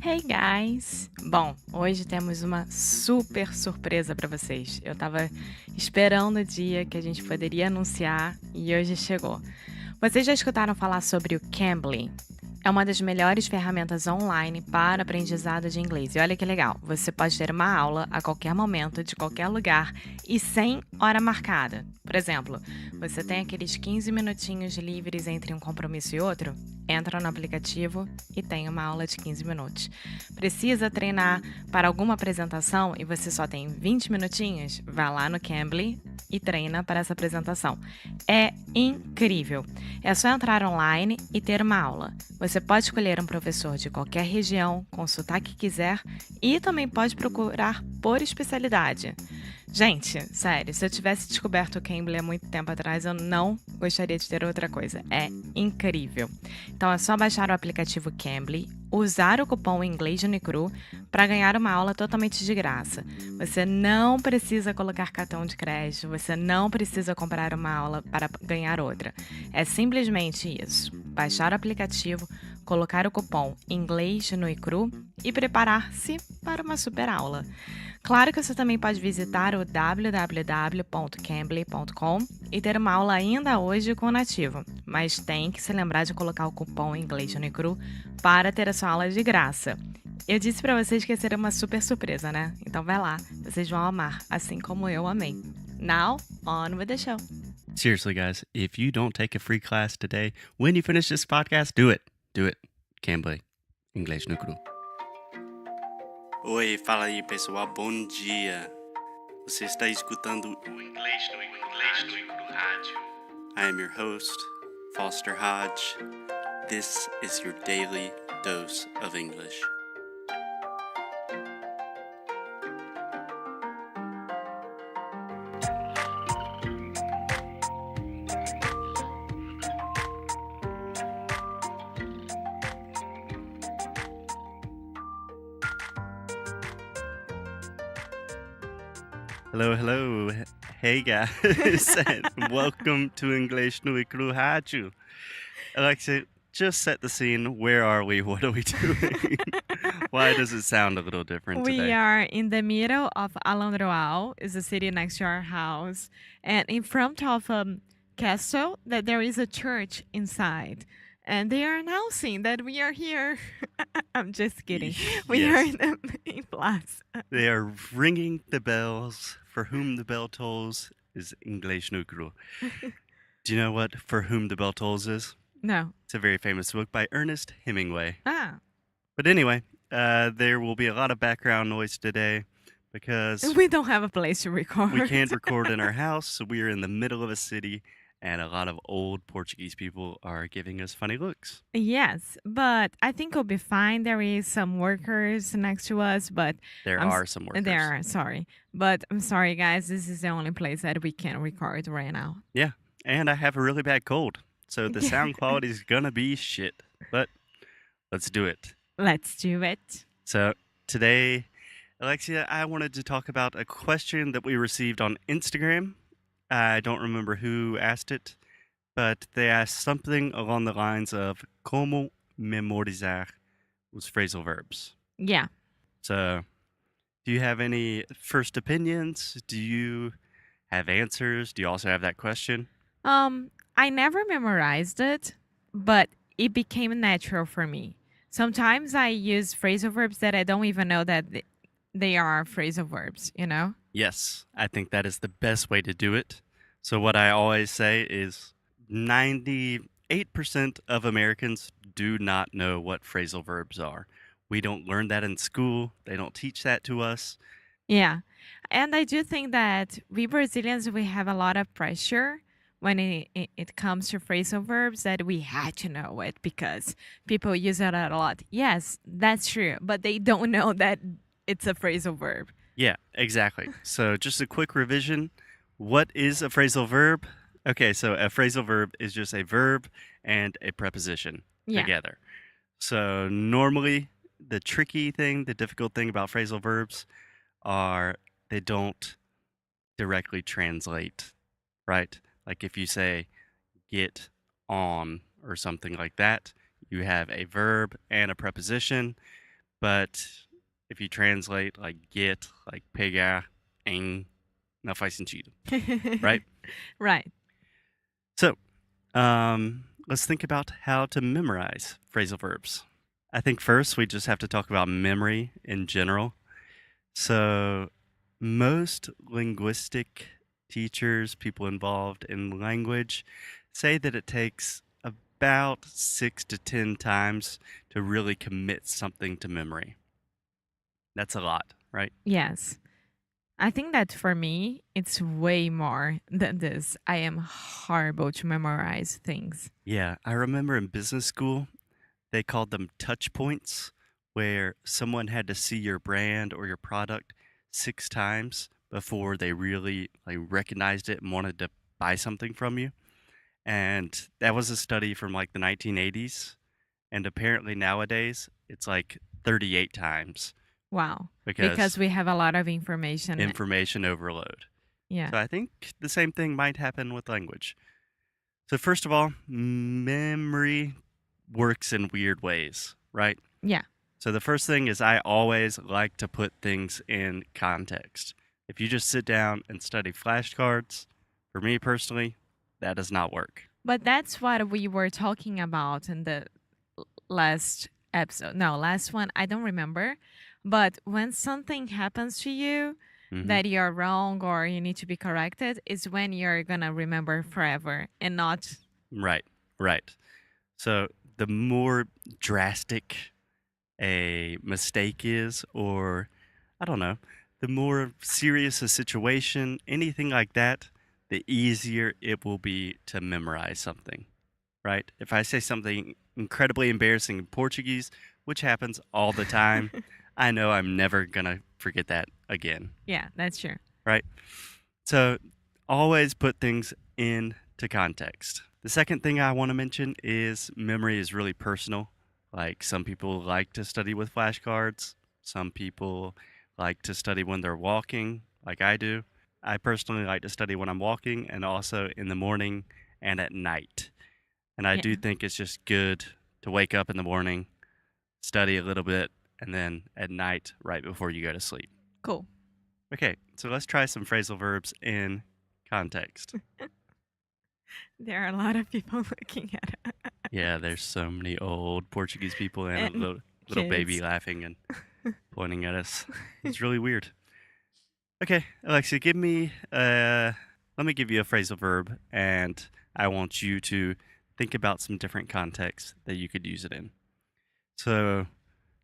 Hey guys! Bom, hoje temos uma super surpresa para vocês. Eu estava esperando o dia que a gente poderia anunciar e hoje chegou. Vocês já escutaram falar sobre o Cambly? É uma das melhores ferramentas online para aprendizado de inglês. E olha que legal, você pode ter uma aula a qualquer momento, de qualquer lugar e sem hora marcada. Por exemplo, você tem aqueles 15 minutinhos livres entre um compromisso e outro? Entra no aplicativo e tem uma aula de 15 minutos. Precisa treinar para alguma apresentação e você só tem 20 minutinhos? Vá lá no Cambly e treina para essa apresentação. É incrível! É só entrar online e ter uma aula. Você pode escolher um professor de qualquer região, com o sotaque que quiser, e também pode procurar por especialidade. Gente, sério, se eu tivesse descoberto o Cambly há muito tempo atrás, eu não gostaria de ter outra coisa. É incrível. Então é só baixar o aplicativo Cambly, usar o cupom Inglês no Cru para ganhar uma aula totalmente de graça. Você não precisa colocar cartão de crédito, você não precisa comprar uma aula para ganhar outra. É simplesmente isso: baixar o aplicativo, colocar o cupom Inglês no Cru e preparar-se para uma super aula. Claro que você também pode visitar o www.cambly.com e ter uma aula ainda hoje com o nativo, mas tem que se lembrar de colocar o cupom Inglês no Cru para ter a sua aula de graça. Eu disse para vocês que ia ser uma super surpresa, né? Então vai lá, vocês vão amar, assim como eu amei. Now, on with the show. Seriously, guys, if you don't take a free class today, when you finish this podcast, do it. Do it. Cambly. Inglês no cru. Oi, fala aí, pessoal. Bom dia. Você está escutando o Inglês no Cru Rádio. I am your host, Foster Hodge. This is your daily dose of English. Hello, hello. Hey, guys, and welcome to Inglês no Cru Rádio. Alexa, just set the scene. Where are we? What are we doing? Why does it sound a little different We today? are in the middle of Alondroal, is a city next to our house, and in front of a castle that there is a church inside. And they are announcing that we are here. I'm just kidding. We are Yes. in the main plaza. They are ringing the bells. For whom the bell tolls is Inglês no cru. Do you know what For Whom the Bell Tolls is? No. It's a very famous book by Ernest Hemingway. Ah, But anyway, there will be a lot of background noise today because we don't have a place to record. we can't record in our house, so we are in the middle of a city, and a lot of old Portuguese people are giving us funny looks. Yes, but I think it'll be fine. There is some workers next to us, but There I'm s- are some workers. There are, sorry. But I'm sorry, guys. This is the only place that we can record right now. Yeah, and I have a really bad cold, so the sound quality is gonna be shit. But let's do it. Let's do it. So today, Alexia, I wanted to talk about a question that we received on Instagram. I don't remember who asked it, but they asked something along the lines of como memorizar os phrasal verbs. Yeah. So, do you have any first opinions? Do you have answers? Do you also have that question? I never memorized it, but it became natural for me. Sometimes I use phrasal verbs that I don't even know that they are phrasal verbs, you know? Yes, I think that is the best way to do it. So, what I always say is 98% of Americans do not know what phrasal verbs are. We don't learn that in school, they don't teach that to us. Yeah. And I do think that we Brazilians, we have a lot of pressure when it comes to phrasal verbs that we had to know it because people use it a lot. Yes, that's true. But they don't know that it's a phrasal verb. Yeah, exactly. So, just a quick revision. What is a phrasal verb? Okay, so a phrasal verb is just a verb and a preposition Yeah. together. So, normally, the tricky thing, the difficult thing about phrasal verbs are they don't directly translate, right? Like if you say get on or something like that, you have a verb and a preposition, but if you translate like get, like pegar, em, não faz sentido, right? Right. So, let's think about how to memorize phrasal verbs. I think first we just have to talk about memory in general. So, most linguistic teachers, people involved in language, say that it takes about 6 to 10 times to really commit something to memory. That's a lot, right? Yes. I think that for me, it's way more than this. I am horrible to memorize things. Yeah, I remember in business school, they called them touch points, where someone had to see your brand or your product 6 times before they really like recognized it and wanted to buy something from you. And that was a study from like the 1980s. And apparently nowadays it's like 38 times Wow. Because because we have a lot of information. information overload. Yeah. So I think the same thing might happen with language. So, first of all, memory works in weird ways, right? Yeah. So, the first thing is I always like to put things in context. If you just sit down and study flashcards, for me personally, that does not work. But that's what we were talking about in the last episode. No, last one. I don't remember. But when something happens to you Hmm. that you're wrong or you need to be corrected, is when you're going to remember forever and not. Right, right. So, the more drastic a mistake is, or I don't know, the more serious a situation, anything like that, the easier it will be to memorize something, right? If I say something incredibly embarrassing in Portuguese, which happens all the time, I know I'm never going to forget that again, Yeah, that's true. right? So always put things into context. The second thing I want to mention is memory is really personal. Like some people like to study with flashcards, some people like to study when they're walking, like I do. I personally like to study when I'm walking and also in the morning and at night. And I do Yeah. think it's just good to wake up in the morning, study a little bit, and then at night, right before you go to sleep. Cool. Okay, so let's try some phrasal verbs in context. There are a lot of people looking at it. Yeah, there's so many old Portuguese people and a And little baby kids. laughing and pointing at us. It's really weird. Okay, Alexia, let me give you a phrasal verb, and I want you to think about some different contexts that you could use it in. So,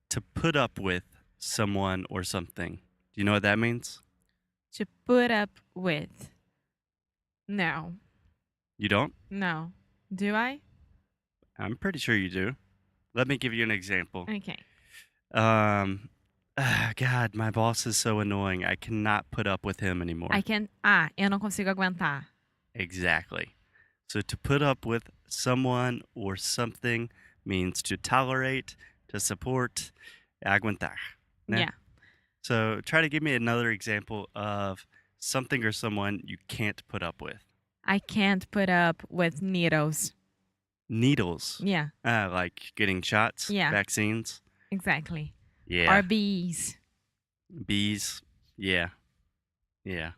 to put up with someone or something. Do you know what that means? To put up with. No. You don't? No. Do I? I'm pretty sure you do. Let me give you an example. Okay. God, my boss is so annoying. I cannot put up with him anymore. I can. Eu não consigo aguentar. Exactly. So to put up with someone or something means to tolerate, to support, aguentar. Né? Yeah. So try to give me another example of something or someone you can't put up with. I can't put up with needles. Needles. Yeah. Like getting shots, Yeah. vaccines. Exactly. Yeah. Or bees. Bees. Yeah. Yeah.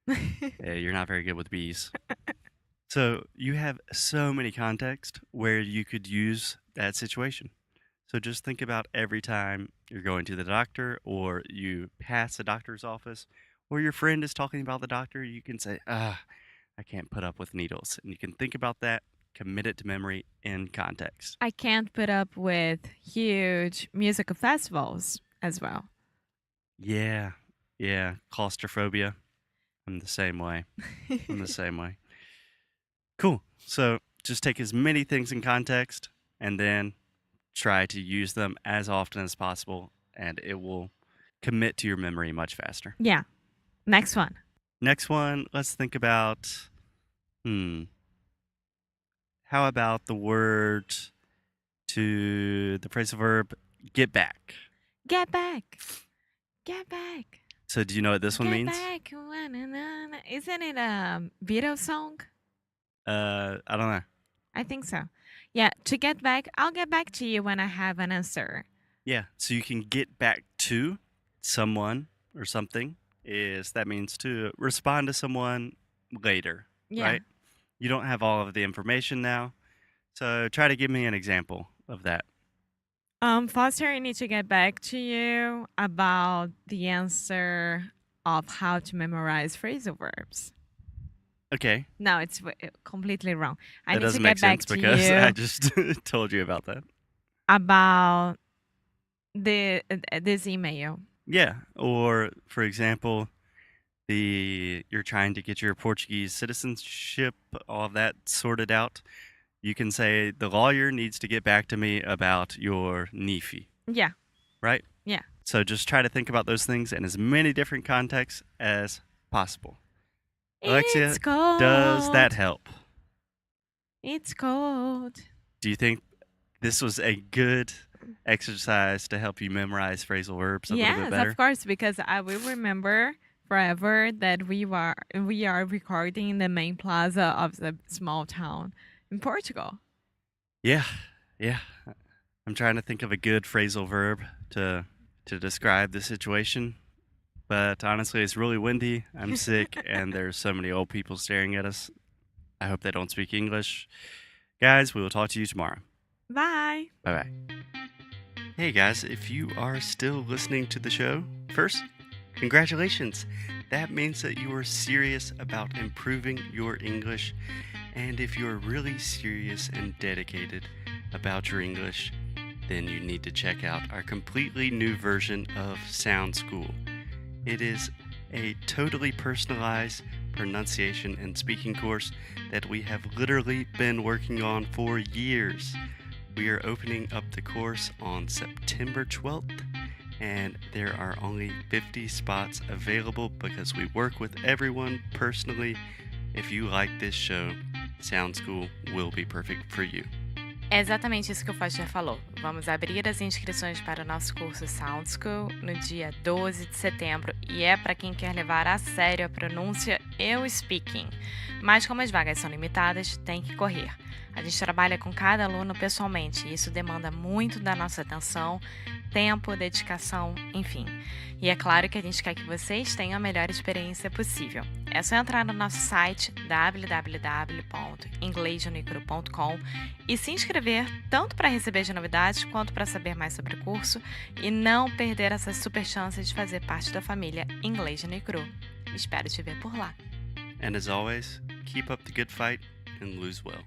Yeah, you're not very good with bees. So you have so many contexts where you could use that situation. So just think about every time you're going to the doctor or you pass the doctor's office or your friend is talking about the doctor, you can say, I can't put up with needles. And you can think about that, commit it to memory in context. I can't put up with huge musical festivals as well. Yeah. Yeah. Claustrophobia. I'm the same way. I'm the same way. Cool. So just take as many things in context and then try to use them as often as possible, and it will commit to your memory much faster. Yeah. Next one. Next one, let's think about how about the word to the phrasal verb get back? Get back. Get back. So do you know what this one Get means? back. Isn't it a Beatles song? I don't know. I think so. Yeah, to get back, I'll get back to you when I have an answer. Yeah, so you can get back to someone or something that means to respond to someone later, Yeah. right? You don't have all of the information now. So try to give me an example of that. Foster, I need to get back to you about the answer of how to memorize phrasal verbs. Okay, No, it's completely wrong. I that need to doesn't make get back sense to because I you just told you about that. about this email. Yeah, or for example, you're trying to get your Portuguese citizenship, all of that sorted out. You can say the lawyer needs to get back to me about your NIFI, Yeah, right? yeah. So just try to think about those things in as many different contexts as possible. It's Alexia, does that cold. help? It's cold. Do you think this was a good exercise to help you memorize phrasal verbs a little bit Yes, of better? course, because I will remember forever that we are recording in the main plaza of the small town in Portugal. Yeah, yeah. I'm trying to think of a good phrasal verb to describe the situation, but honestly, it's really windy. I'm sick, and there's so many old people staring at us. I hope they don't speak English. Guys, we will talk to you tomorrow. Bye. Bye bye. Hey guys, if you are still listening to the show, first, congratulations. That means that you are serious about improving your English. And if you're really serious and dedicated about your English, then you need to check out our completely new version of Sound School. It is a totally personalized pronunciation and speaking course that we have literally been working on for years. We are opening up the course on September 12th, and there are only 50 spots available because we work with everyone personally. If you like this show, Sound School will be perfect for you. É exatamente isso que o Foster falou. Vamos abrir as inscrições para o nosso curso Sound School no dia 12 de setembro e é para quem quer levar a sério a pronúncia e o speaking. Mas como as vagas são limitadas, tem que correr. A gente trabalha com cada aluno pessoalmente e isso demanda muito da nossa atenção, tempo, dedicação, enfim. E é claro que a gente quer que vocês tenham a melhor experiência possível. É só entrar no nosso site www.inglesjanicru.com e se inscrever tanto para receber as novidades quanto para saber mais sobre o curso e não perder essa super chance de fazer parte da família Inglês Janicru. Espero te ver por lá. And as always, keep up the good fight and lose well.